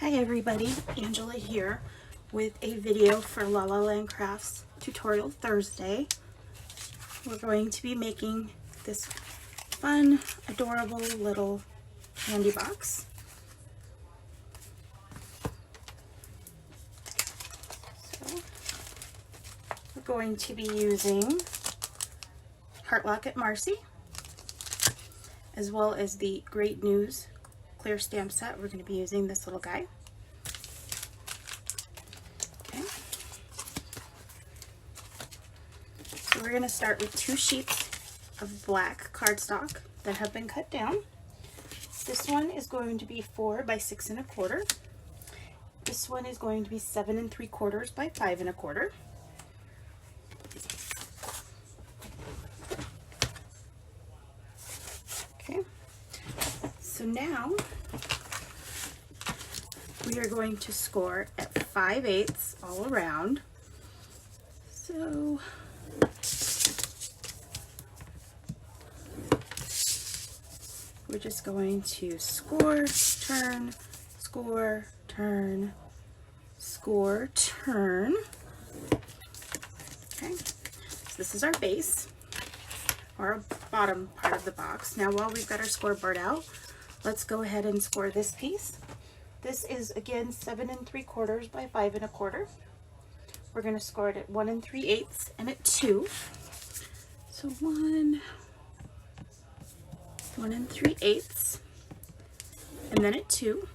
Hi everybody, Angela here with a video for La La Land Crafts Tutorial Thursday. We're going to be making this fun, adorable little candy box. So we're going to be using Locket Marci, as well as the Great News clear stamp set. We're going to be using this little guy. Okay. So we're going to start with 2 sheets of black cardstock that have been cut down. This one is going to be 4 by 6 1/4. This one is going to be 7 3/4 by 5 1/4. Okay. So now we are going to score at 5/8 all around. So we're just going to score, turn, score, turn, score, turn. Okay, so this is our base, our bottom part of the box. Now while we've got our scoreboard out, let's go ahead and score this piece. This is again 7 3/4 by 5 1/4. We're going to score it at 1 3/8 and at 2. So 1 3/8, and then at 2,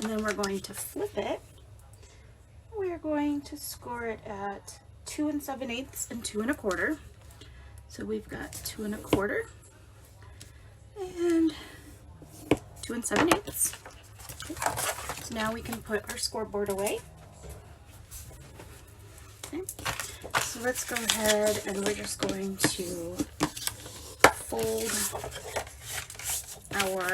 and then we're going to flip it. We're going to score it at 2 7/8 and 2 1/4. So we've got 2 1/4 and 2 7/8. Okay. So now we can put our scoreboard away. Okay. So let's go ahead and we're just going to fold our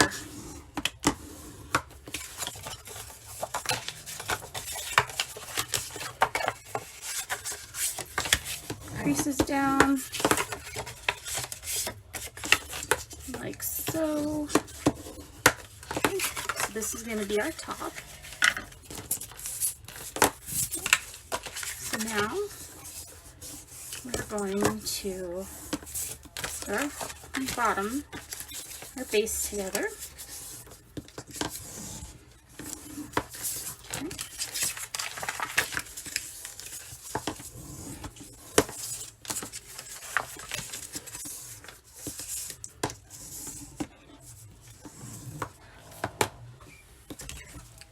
creases down like so. Okay. So this is going to be our top. So now we're going to put our bottom, our base together.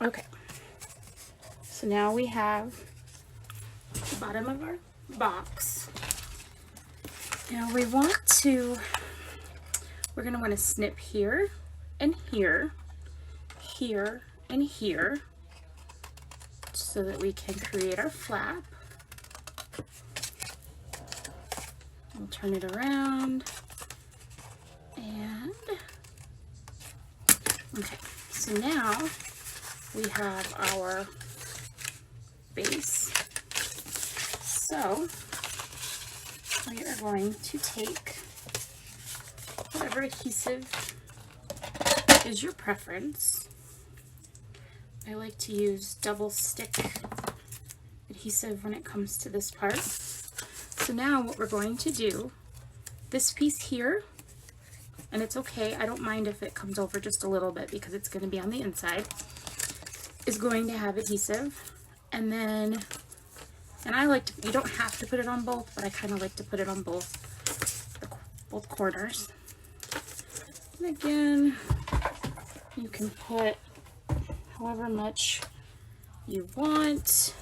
Okay, so now we have the bottom of our box. Now we're going to want to snip here and here, here and here, so that we can create our flap. We'll turn it around and okay, so now we have our base. So we are going to take whatever adhesive is your preference. I like to use double stick adhesive when it comes to this part. So now what we're going to do, this piece here, and it's okay, I don't mind if it comes over just a little bit because it's going to be on the inside, is going to have adhesive. And then, and I like to, you don't have to put it on both, but I kind of like to put it on both corners. And again, you can put however much you want.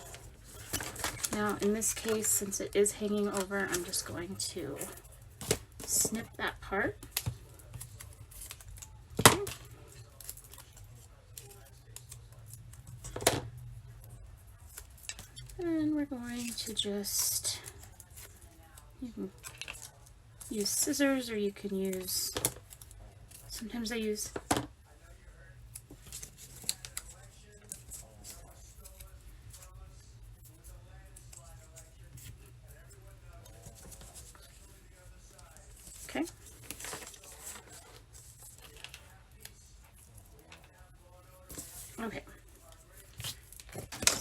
Now in this case, since it is hanging over, I'm just going to snip that part. Okay. And we're going to just, you can use scissors or you can use, sometimes I use okay. Okay,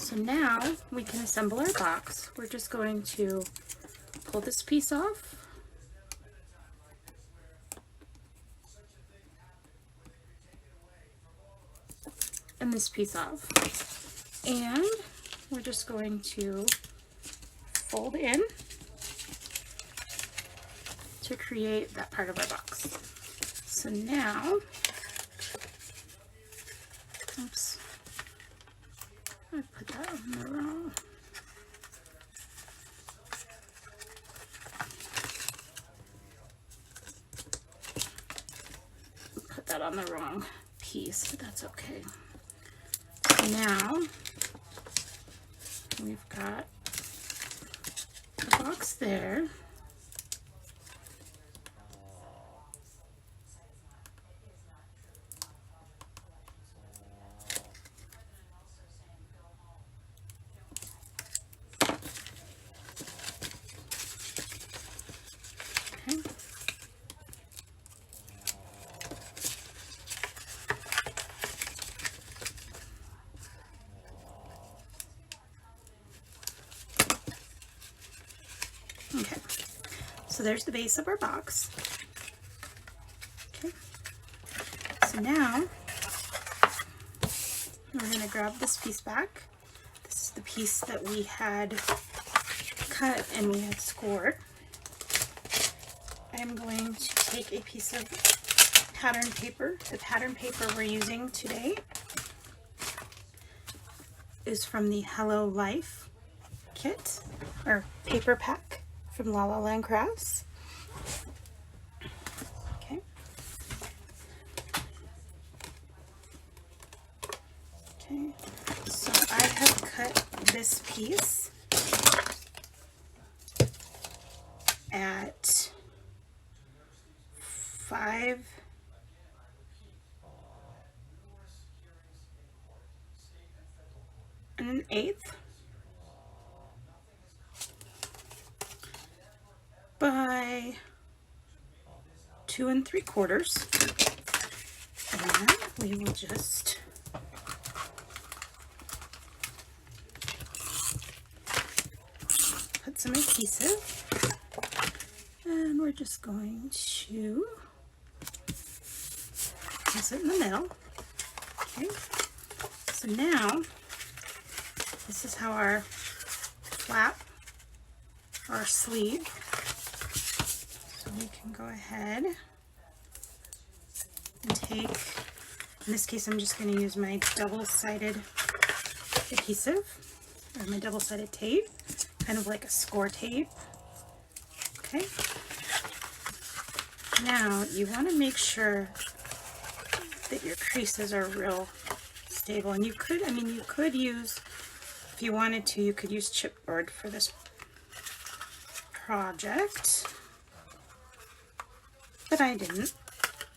So now we can assemble our box. We're just going to pull this piece off. And this piece off. And we're just going to fold in to create that part of our box. So now, oops, I put that on the wrong. Put that on the wrong piece, but that's okay. So now we've got the box there. Okay, so there's the base of our box. Okay, so now we're going to grab this piece back. This is the piece that we had cut and we had scored. I'm going to take a piece of pattern paper. The pattern paper we're using today is from the Hello Life kit, or paper pack from La La Land Crafts. Okay. Okay, so I have cut this piece at 5 1/8 by 2 3/4, and we will just put some adhesive, and we're just going to place it in the middle. Okay, so now this is how our flap, our sleeve. So we can go ahead and take, in this case I'm just going to use my double-sided adhesive, or my double-sided tape, kind of like a score tape. Okay. Now you want to make sure that your creases are real stable, and you could, I mean, you could use, if you wanted to, you could use chipboard for this project, but I didn't.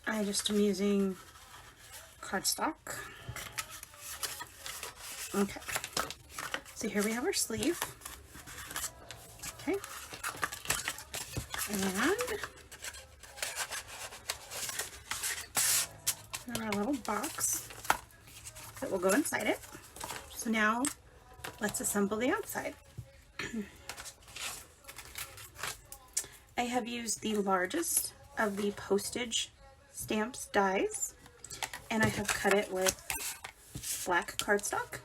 I just am using cardstock. Okay, so here we have our sleeve. Okay, and our little box that will go inside it. So now let's assemble the outside. I have used the largest of the Postage Stamps dies, and I have cut it with black cardstock.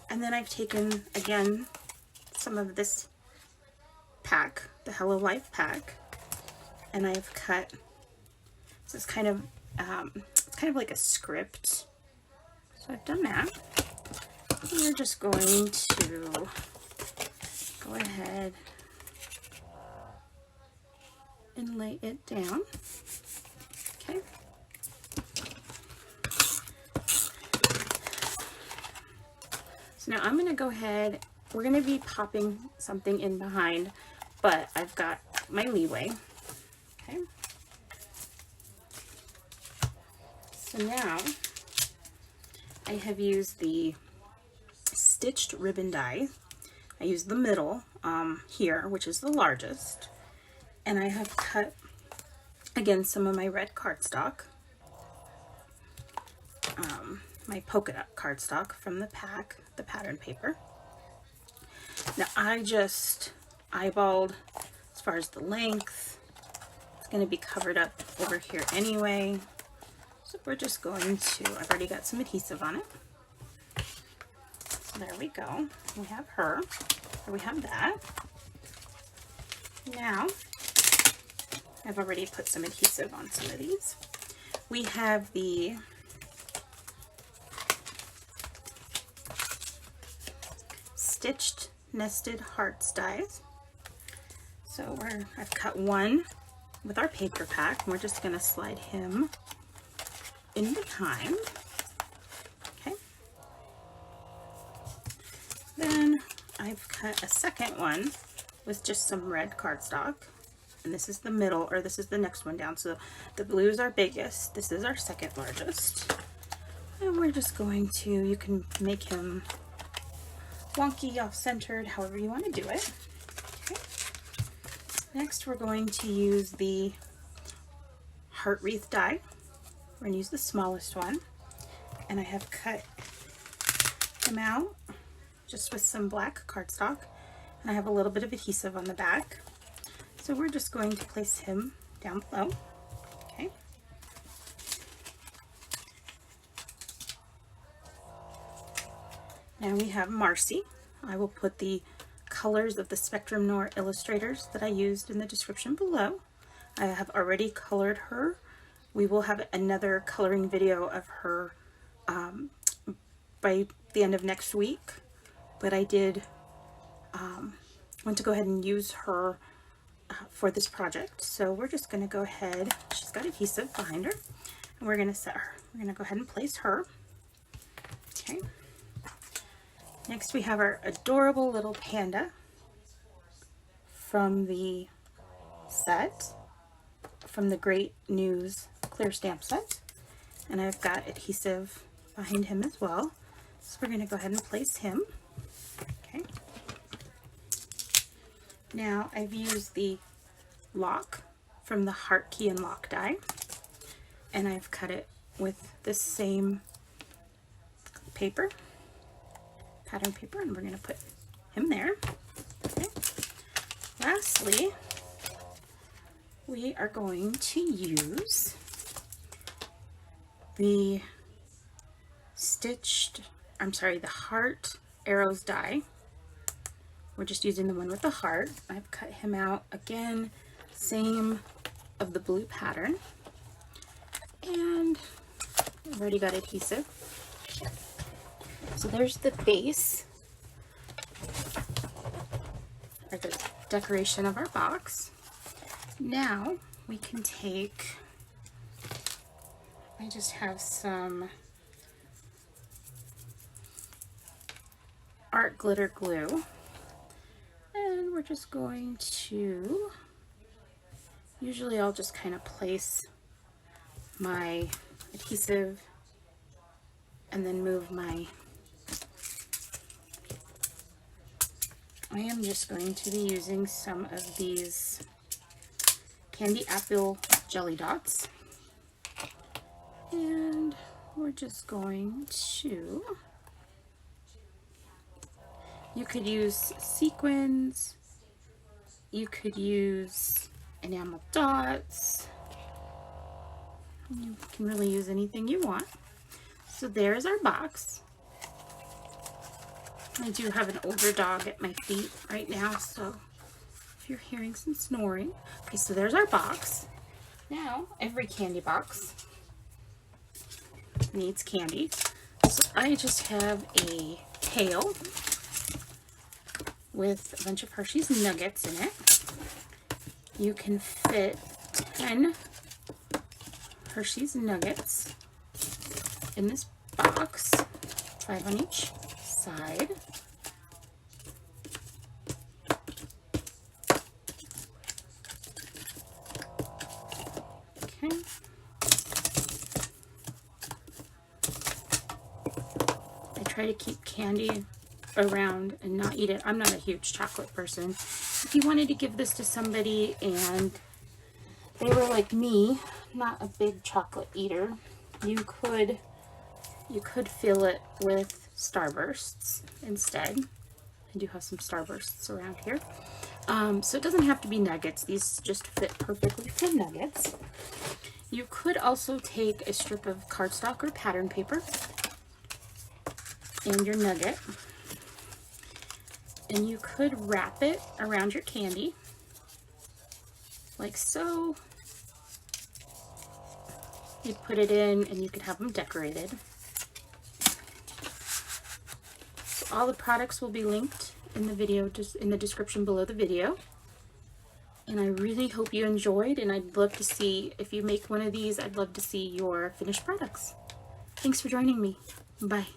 And then I've taken, again, some of this pack, the Hello Life pack, and I've cut, this is kind of, it's kind of like a script. So I've done that. And we're just going to go ahead and lay it down. Okay. So now I'm going to go ahead, we're going to be popping something in behind, but I've got my leeway. Okay. So now I have used the stitched ribbon die. I used the middle here, which is the largest, and I have cut, again, some of my red cardstock. my polka dot cardstock from the pack, the pattern paper. Now I just eyeballed as far as the length. It's going to be covered up over here anyway. So we're just going to, I've already got some adhesive on it. So there we go. We have her, or we have that. Now, I've already put some adhesive on some of these. We have the stitched nested hearts dies. So I've cut one with our paper pack, and we're just going to slide him in behind. Okay. Then I've cut a second one with just some red cardstock, and this is the middle, or this is the next one down. So the blue is our biggest, this is our second largest, and we're just going to, you can make him wonky, off-centered, however you want to do it. Okay. Next we're going to use the heart wreath die. We're going to use the smallest one, and I have cut him out just with some black cardstock, and I have a little bit of adhesive on the back. So we're just going to place him down below. Okay. Now we have Marci. I will put the colors of the Spectrum Noir illustrators that I used in the description below. I have already colored her. We will have another coloring video of her by the end of next week, but I did want to go ahead and use her for this project. So we're just going to go ahead, she's got adhesive behind her, and we're going to set her. We're going to go ahead and place her. Okay. Next we have our adorable little panda from the set, from the Great News clear stamp set, and I've got adhesive behind him as well. So we're going to go ahead and place him. Okay. Now I've used the lock from the heart key and lock die, and I've cut it with this same paper, pattern paper, and we're going to put him there. Okay. Lastly, we are going to use the the heart arrows die. We're just using the one with the heart. I've cut him out again, same of the blue pattern, and I've already got adhesive. So there's the base, or the decoration of our box. Now we can take, I just have some art glitter glue, and we're just going to, usually I'll just kind of place my adhesive and then move my, I am just going to be using some of these candy apple jelly dots, and we're just going to, you could use sequins, you could use enamel dots, you can really use anything you want. So there's our box. I do have an older dog at my feet right now, so if you're hearing some snoring. Okay, so there's our box. Now, every candy box needs candy. So I just have a pail with a bunch of Hershey's Nuggets in it. You can fit 10 Hershey's Nuggets in this box, 5 on each side. Okay. I try to keep candy around and not eat it. I'm not a huge chocolate person. If you wanted to give this to somebody and they were like me, not a big chocolate eater, you could You could fill it with Starbursts instead. I do have some Starbursts around here. So it doesn't have to be nuggets. These just fit perfectly for nuggets. You could also take a strip of cardstock or pattern paper and your nugget, and you could wrap it around your candy like so. You put it in and you could have them decorated. So all the products will be linked in the video, just in the description below the video. And I really hope you enjoyed, and I'd love to see, if you make one of these, I'd love to see your finished products. Thanks for joining me. Bye.